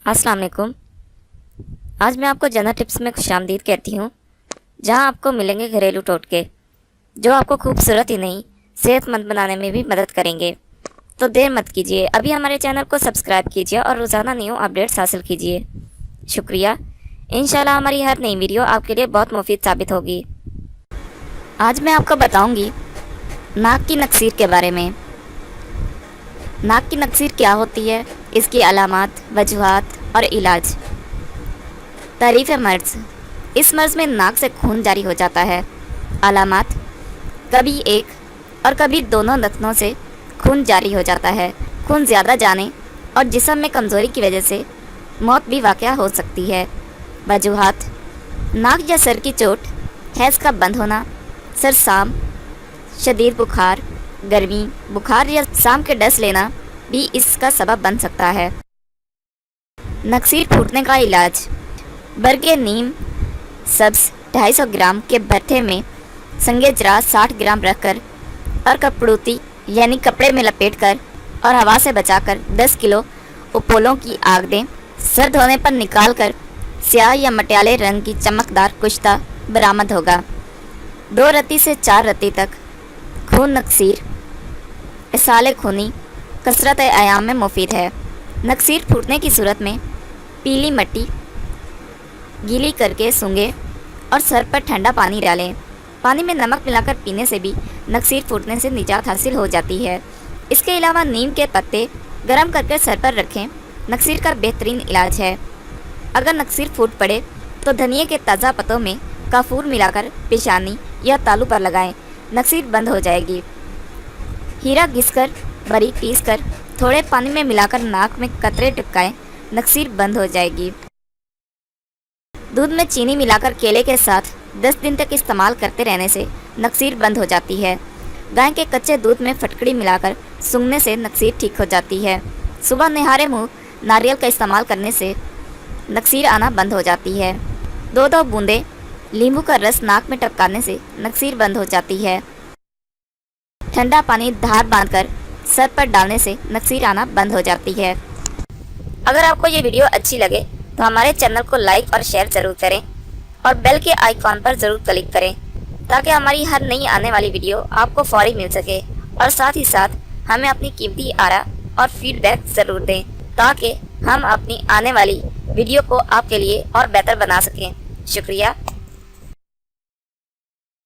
अस्सलाम वालेकुम। आज मैं आपको जनरल टिप्स में खुशामदीद कहती हूँ, जहाँ आपको मिलेंगे घरेलू टोटके जो आपको खूबसूरत ही नहीं सेहतमंद बनाने में भी मदद करेंगे। तो देर मत कीजिए, अभी हमारे चैनल को सब्सक्राइब कीजिए और रोज़ाना न्यू अपडेट्स हासिल कीजिए। शुक्रिया। इंशाल्लाह हमारी हर नई वीडियो आपके लिए बहुत मुफीद साबित होगी। आज मैं आपको बताऊंगी नाक की नक्सीर के बारे में। नाक की नक्सीर क्या होती है, इसकी अलामात, वजूहात और इलाज। तारीफ़ मर्ज़। इस मर्ज़ में नाक से खून जारी हो जाता है। अलामात, कभी एक और कभी दोनों नथनों से खून जारी हो जाता है। खून ज़्यादा जाने और जिस्म में कमज़ोरी की वजह से मौत भी वाक़या हो सकती है। वजूहात, नाक या सर की चोट, हैज़ का बंद होना, सरसाम, शदीद बुखार, गर्मी, बुखार या सांप के डस लेना भी इसका सबब बन सकता है। नक्सीर फूटने का इलाज। बरगे नीम सब्ज़ 250 ग्राम के भट्ठे में संगे जरा 60 ग्राम रखकर और कपड़ूती यानी कपड़े में लपेटकर और हवा से बचाकर 10 किलो उपोलों की आग दें। सर धोने पर निकालकर स्याह या मटियाले रंग की चमकदार कुश्ता बरामद होगा। 2 रत्ती से 4 रत्ती तक खून नक्सीर इसाले खूनी कसरत आयाम में मुफीद है। नक्सीर फूटने की सूरत में पीली मिट्टी गीली करके सूंघें और सर पर ठंडा पानी डालें। पानी में नमक मिलाकर पीने से भी नक्सीर फूटने से निजात हासिल हो जाती है। इसके अलावा नीम के पत्ते गर्म करके सर पर रखें, नक्सीर का बेहतरीन इलाज है। अगर नक्सीर फूट पड़े तो धनिए के ताज़ा पत्तों में काफूर मिलाकर पेशानी या तालू पर लगाएं, नक्सीर बंद हो जाएगी। हीरा घिसकर बारीक पीसकर थोड़े पानी में मिलाकर नाक में कतरे टपकाएं, नक्सीर बंद हो जाएगी। दूध में चीनी मिलाकर केले के साथ 10 दिन तक इस्तेमाल करते रहने से नक्सीर बंद हो जाती है। गाय के कच्चे दूध में फटकड़ी मिलाकर सूंघने से नक्सीर ठीक हो जाती है। सुबह निहारे मुँह नारियल का इस्तेमाल करने से नक्सीर आना बंद हो जाती है। 2-2 बूंदे नींबू का रस नाक में टपकाने से नक्सीर बंद हो जाती है। ठंडा पानी धार बांधकर सर पर डालने से नक्सीर आना बंद हो जाती है। अगर आपको ये वीडियो अच्छी लगे तो हमारे चैनल को लाइक और शेयर ज़रूर करें और बेल के आइकॉन पर ज़रूर क्लिक करें ताकि हमारी हर नई आने वाली वीडियो आपको फौरी मिल सके। और साथ ही साथ हमें अपनी कीमती आरा और फीडबैक ज़रूर दें ताकि हम अपनी आने वाली वीडियो को आपके लिए और बेहतर बना सकें। शुक्रिया।